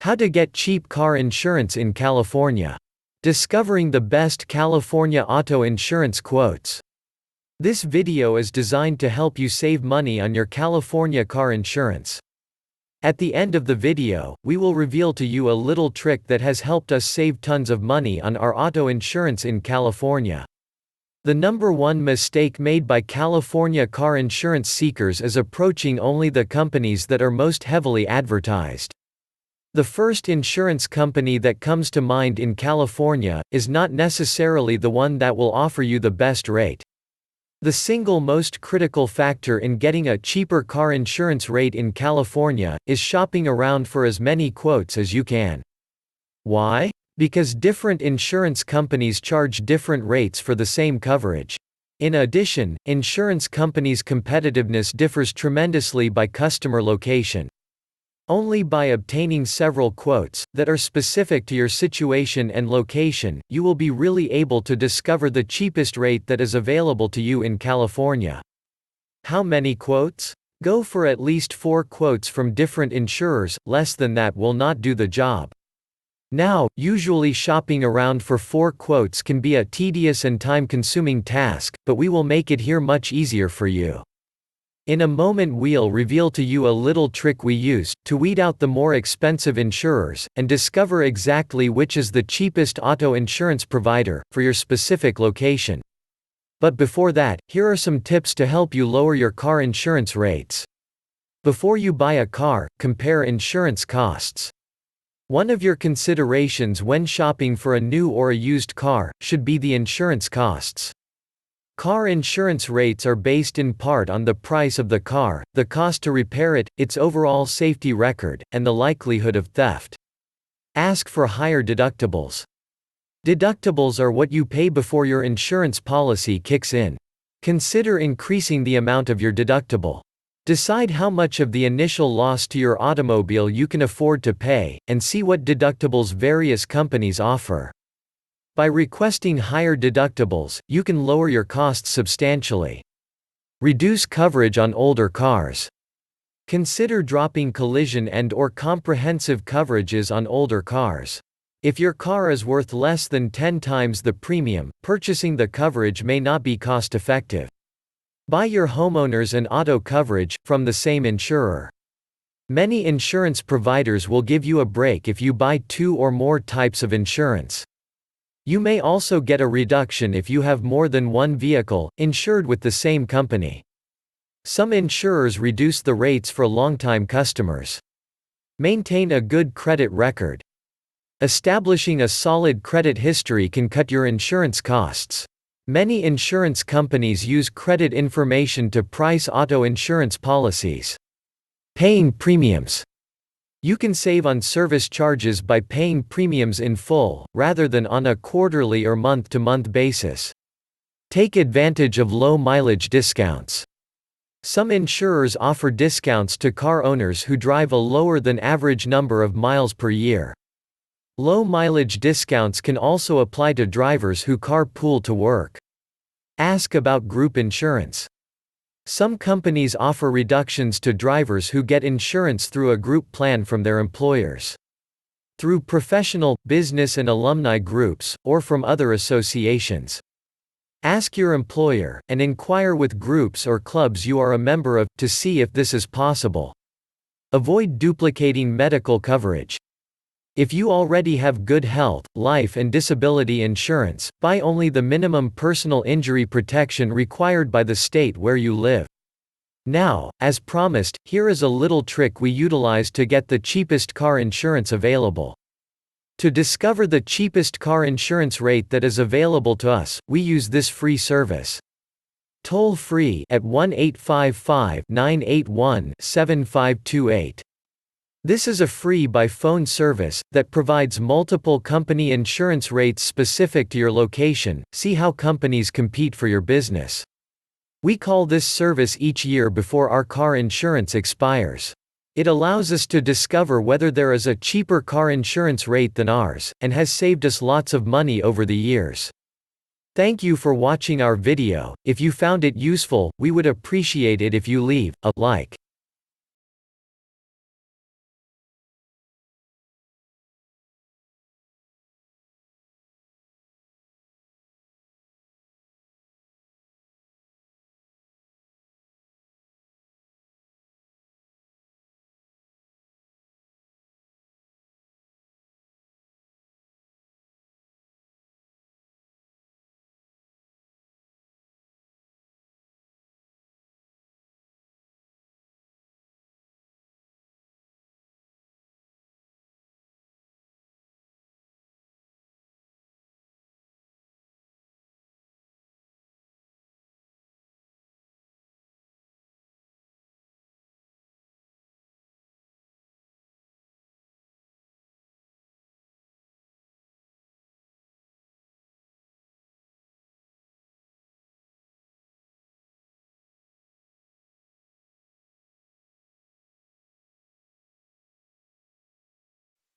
How to get cheap car insurance in California. Discovering the best California auto insurance quotes. This video is designed to help you save money on your California car insurance. At the end of the video, we will reveal to you a little trick that has helped us save tons of money on our auto insurance in California. The number one mistake made by California car insurance seekers is approaching only the companies that are most heavily advertised. The first insurance company that comes to mind in California is not necessarily the one that will offer you the best rate. The single most critical factor in getting a cheaper car insurance rate in California is shopping around for as many quotes as you can. Why? Because different insurance companies charge different rates for the same coverage. In addition, insurance companies' competitiveness differs tremendously by customer location. Only by obtaining several quotes that are specific to your situation and location, you will be really able to discover the cheapest rate that is available to you in California. How many quotes? Go for at least 4 quotes from different insurers, less than that will not do the job. Now, usually shopping around for 4 quotes can be a tedious and time-consuming task, but we will make it here much easier for you. In a moment we'll reveal to you a little trick we use to weed out the more expensive insurers and discover exactly which is the cheapest auto insurance provider for your specific location. But before that, here are some tips to help you lower your car insurance rates. Before you buy a car, compare insurance costs. One of your considerations when shopping for a new or a used car should be the insurance costs. Car insurance rates are based in part on the price of the car, the cost to repair it, its overall safety record, and the likelihood of theft. Ask for higher deductibles. Deductibles are what you pay before your insurance policy kicks in. Consider increasing the amount of your deductible. Decide how much of the initial loss to your automobile you can afford to pay, and see what deductibles various companies offer. By requesting higher deductibles, you can lower your costs substantially. Reduce coverage on older cars. Consider dropping collision and/or comprehensive coverages on older cars. If your car is worth less than 10 times the premium, purchasing the coverage may not be cost-effective. Buy your homeowners and auto coverage from the same insurer. Many insurance providers will give you a break if you buy 2 or more types of insurance. You may also get a reduction if you have more than one vehicle insured with the same company. Some insurers reduce the rates for longtime customers. Maintain a good credit record. Establishing a solid credit history can cut your insurance costs. Many insurance companies use credit information to price auto insurance policies. Paying premiums. You can save on service charges by paying premiums in full, rather than on a quarterly or month-to-month basis. Take advantage of low mileage discounts. Some insurers offer discounts to car owners who drive a lower than average number of miles per year. Low mileage discounts can also apply to drivers who carpool to work. Ask about group insurance. Some companies offer reductions to drivers who get insurance through a group plan from their employers. Through professional, business and alumni groups, or from other associations. Ask your employer, and inquire with groups or clubs you are a member of, to see if this is possible. Avoid duplicating medical coverage. If you already have good health, life and disability insurance, buy only the minimum personal injury protection required by the state where you live. Now, as promised, here is a little trick we utilize to get the cheapest car insurance available. To discover the cheapest car insurance rate that is available to us, we use this free service. Toll free at 1-855-981-7528. This is a free by phone service that provides multiple company insurance rates specific to your location. See how companies compete for your business. We call this service each year before our car insurance expires. It allows us to discover whether there is a cheaper car insurance rate than ours, and has saved us lots of money over the years. Thank you for watching our video. If you found it useful, we would appreciate it if you leave a like.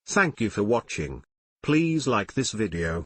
Thank you for watching. Please like this video.